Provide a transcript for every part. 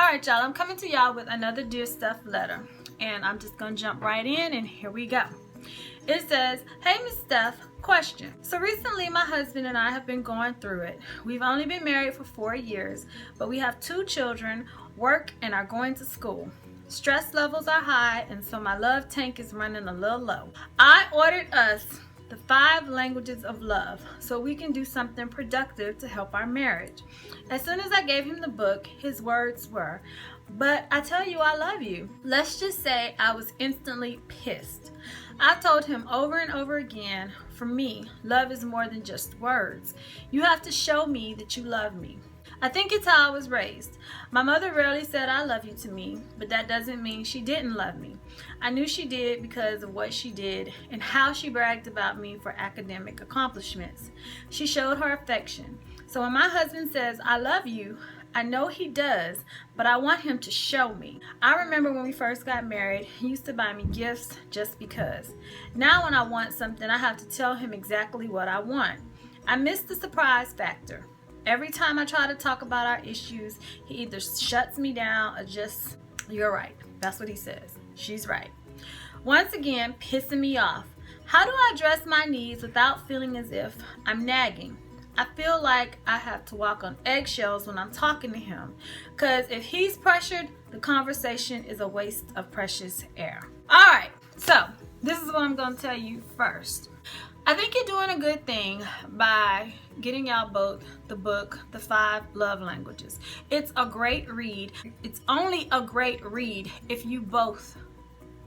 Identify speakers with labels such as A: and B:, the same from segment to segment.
A: Alright y'all, I'm coming to y'all with another Dear Steph letter, and I'm just gonna jump right in, and here we go. It says, "Hey Miss Steph, question. So recently my husband and I have been going through it. We've only been married for 4 years, but we have 2 children, work, and are going to school. Stress levels are high, and so my love tank is running a little low. I ordered us the 5 languages of love so we can do something productive to help our marriage. As soon as I gave him the book, his words were, 'But I tell you I love you.' Let's just say I was instantly pissed. I told him over and over again, for me, love is more than just words. You have to show me that you love me. I think it's how I was raised. My mother rarely said I love you to me, but that doesn't mean she didn't love me. I knew she did because of what she did and how she bragged about me for academic accomplishments. She showed her affection. So when my husband says, 'I love you,' I know he does, but I want him to show me. I remember when we first got married, he used to buy me gifts just because. Now when I want something, I have to tell him exactly what I want. I miss the surprise factor. Every time I try to talk about our issues, he either shuts me down or just, 'You're right.' That's what he says. She's right. Once again, pissing me off. How do I address my needs without feeling as if I'm nagging? I feel like I have to walk on eggshells when I'm talking to him, because if he's pressured, the conversation is a waste of precious air." All right, so this is what I'm going to tell you first. I think you're doing a good thing by getting y'all both the book, The 5 Love Languages. It's a great read. It's only a great read if you both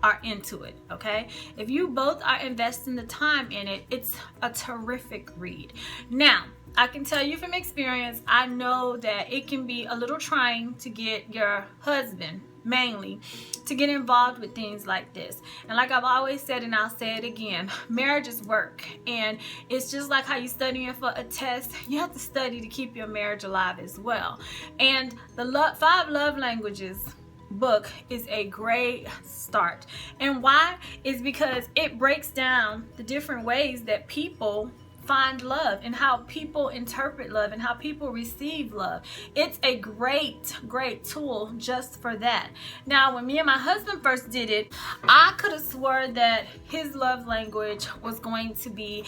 A: are into it, okay? If you both are investing the time in it, it's a terrific read. Now, I can tell you from experience, I know that it can be a little trying to get your husband, mainly, to get involved with things like this. And like I've always said, and I'll say it again, marriage is work. And it's just like how you're studying for a test, you have to study to keep your marriage alive as well. And the 5 Love Languages book is a great start. And why? Is because it breaks down the different ways that people find love and how people interpret love and how people receive love. It's a great tool just for that. Now, when me and my husband first did it, I could have swore that his love language was going to be,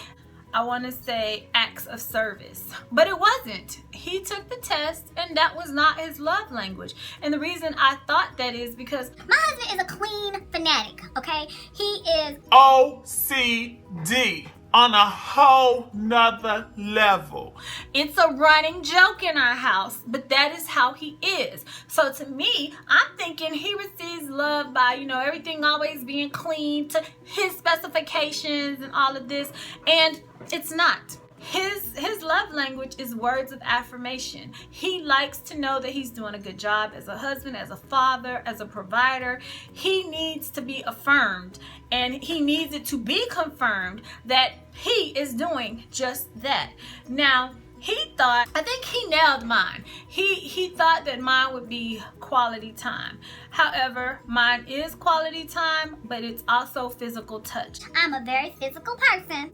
A: I want to say, acts of service, but it wasn't. He took the test and that was not his love language. And the reason I thought that is because
B: my husband is a clean fanatic, okay? He is
C: OCD on a whole nother level.
A: It's a running joke in our house, but that is how he is. So to me, I'm thinking he receives love by, everything always being clean to his specifications and all of this, and it's not. His love language is words of affirmation. He likes to know that he's doing a good job as a husband, as a father, as a provider. He needs to be affirmed, and he needs it to be confirmed that he is doing just that. Now, I think he nailed mine. He thought that mine would be quality time. However, mine is quality time, but it's also physical touch.
B: I'm a very physical person.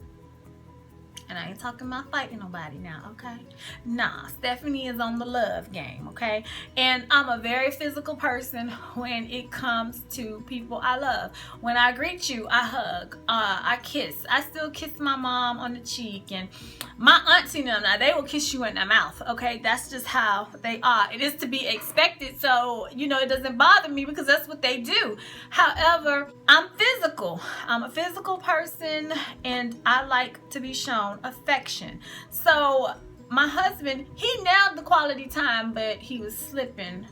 A: And I ain't talking about fighting nobody now, okay? Nah, Stephanie is on the love game, okay? And I'm a very physical person when it comes to people I love. When I greet you, I hug, I kiss. I still kiss my mom on the cheek, and my auntie now, they will kiss you in the mouth, okay? That's just how they are. It is to be expected, so, it doesn't bother me because that's what they do. However, I'm physical. I'm a physical person, and I like to be shown affection. So my husband, he nailed the quality time, but he was slipping.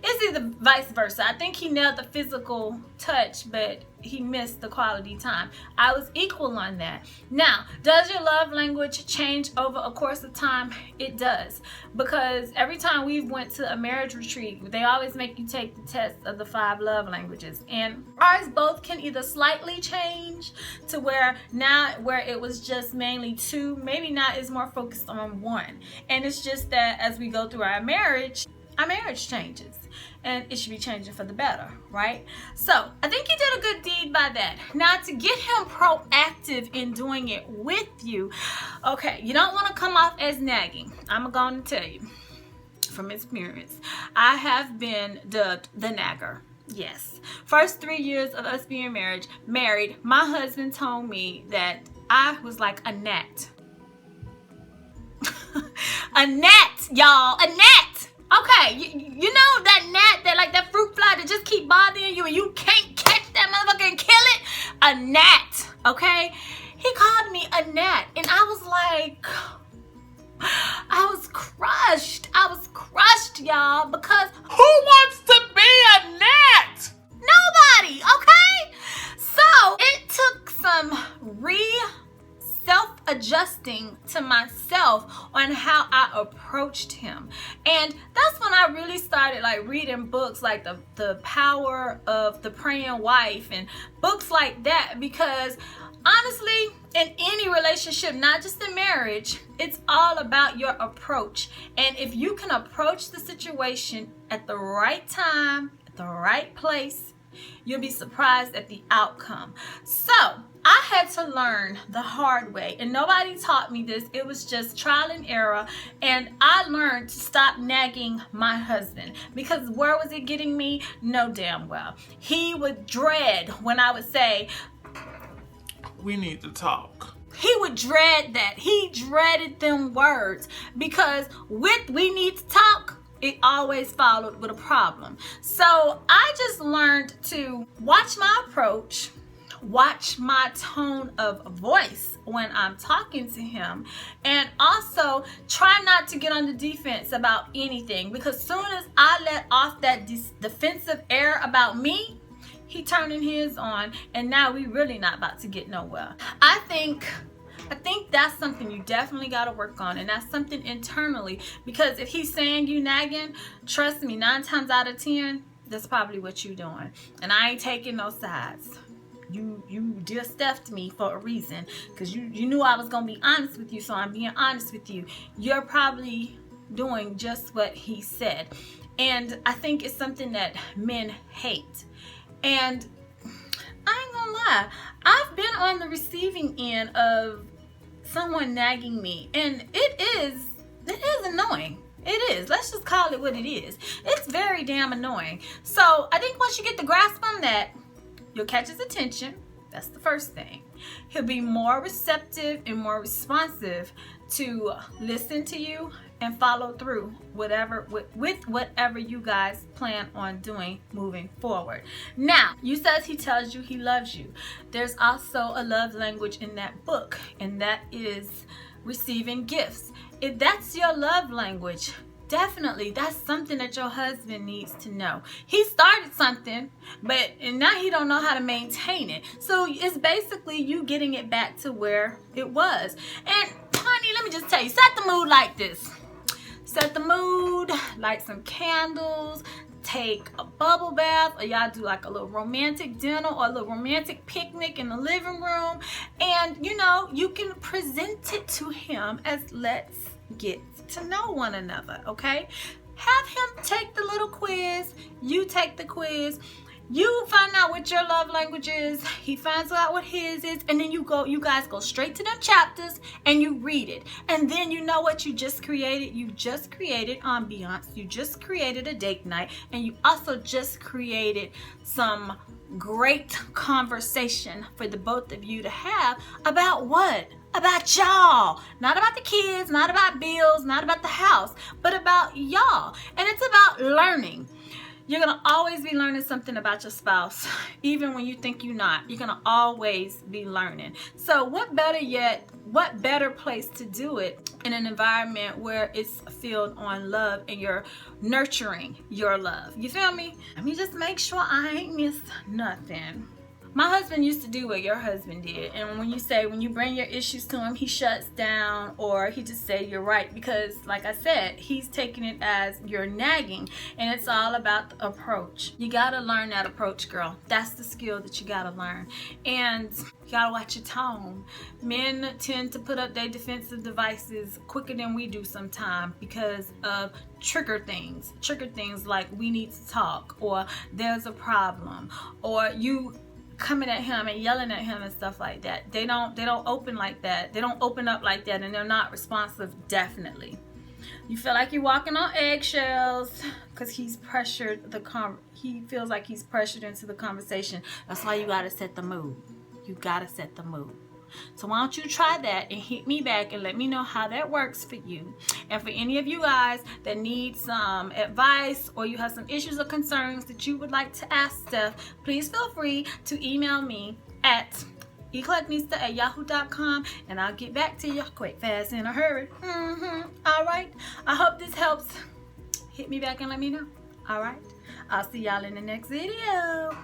A: It's either vice versa. I think he nailed the physical touch, but he missed the quality time. I was equal on that. Now, does your love language change over a course of time? It does, because every time we went to a marriage retreat, they always make you take the test of the 5 love languages, and ours both can either slightly change to where it was just mainly 2, maybe now it's more focused on 1, and it's just that as we go through our marriage changes, and it should be changing for the better, right? So I think you did a good deed by that. Now, to get him proactive in doing it with you, okay, you don't want to come off as nagging. I'm going to tell you. from experience. I have been dubbed the nagger. Yes. First 3 years of us being married, my husband told me that I was like a gnat. A gnat, y'all. A gnat. Okay, you know that gnat, that like that fruit fly that just keep bothering you and you can't catch that motherfucker and kill it? A gnat, okay? He called me a gnat, and I was like, I was crushed. I was crushed, y'all, because
C: Who wants to be a gnat?
A: nobody, okay? So it took some self-adjusting to myself on how I approached him. And that's when I really started like reading books like the Power of the Praying Wife and books like that, because honestly, in any relationship, not just in marriage, it's all about your approach. And if you can approach the situation at the right time, at the right place, you'll be surprised at the outcome. So I had to learn the hard way, and nobody taught me this. It was just trial and error, and I learned to stop nagging my husband, because where was it getting me? No damn well. He would dread when I would say,
C: We need to talk.
A: he would dread that. He dreaded them words, because with we need to talk, it always followed with a problem. So I just learned to watch my approach, watch my tone of voice when I'm talking to him, and also try not to get on the defense about anything, because soon as I let off that defensive air about me, he turning his on, and now we really not about to get nowhere. I think that's something you definitely got to work on, and that's something internally, because if he's saying you nagging, trust me, 9 times out of 10, that's probably what you doing. And I ain't taking no sides. You just Stephed me for a reason, because you knew I was gonna be honest with you, so I'm being honest with you. You're probably doing just what he said, and I think it's something that men hate. And I ain't gonna lie, I've been on the receiving end of someone nagging me, and it is annoying. It is. Let's just call it what it is. It's very damn annoying. So I think once you get the grasp on that, you'll catch his attention. That's the first thing. He'll be more receptive and more responsive to listen to you and follow through with whatever you guys plan on doing moving forward. Now, you says he tells you he loves you. There's also a love language in that book, and that is receiving gifts. If that's your love language, definitely that's something that your husband needs to know. He started something, and now he don't know how to maintain it. So it's basically you getting it back to where it was. And honey, let me just tell you, set the mood like this. Set the mood, light some candles, take a bubble bath, or y'all do like a little romantic dinner or a little romantic picnic in the living room, and you can present it to him as let's get to know one another. Okay, have him take the little quiz, you take the quiz, you find out what your love language is, he finds out what his is, and then you guys go straight to them chapters and you read it. And then you know what you just created? You just created ambiance, you just created a date night, and you also just created some great conversation for the both of you to have about what? About y'all. Not about the kids, not about bills, not about the house, but about y'all. And it's about learning. You're going to always be learning something about your spouse, even when you think you're not. You're going to always be learning. So what better place to do it in an environment where it's filled on love and you're nurturing your love. You feel me? Let me just make sure I ain't missed nothing. My husband used to do what your husband did, and when you bring your issues to him, he shuts down, or he just say you're right, because like I said, he's taking it as you're nagging, and it's all about the approach. You gotta learn that approach, girl. That's the skill that you gotta learn, and you gotta watch your tone. Men tend to put up their defensive devices quicker than we do sometimes because of trigger things like we need to talk, or there's a problem, or you coming at him and yelling at him and stuff like that. They don't open like that. They don't open up like that, and they're not responsive, definitely. You feel like you're walking on eggshells because he feels like he's pressured into the conversation. That's why you gotta set the mood. You gotta set the mood. So why don't you try that and hit me back and let me know how that works for you. And for any of you guys that need some advice or you have some issues or concerns that you would like to ask Steph, please feel free to email me at EclecticNista@yahoo.com and I'll get back to you quick, fast, in a hurry. All right. I hope this helps. Hit me back and let me know. All right. I'll see y'all in the next video.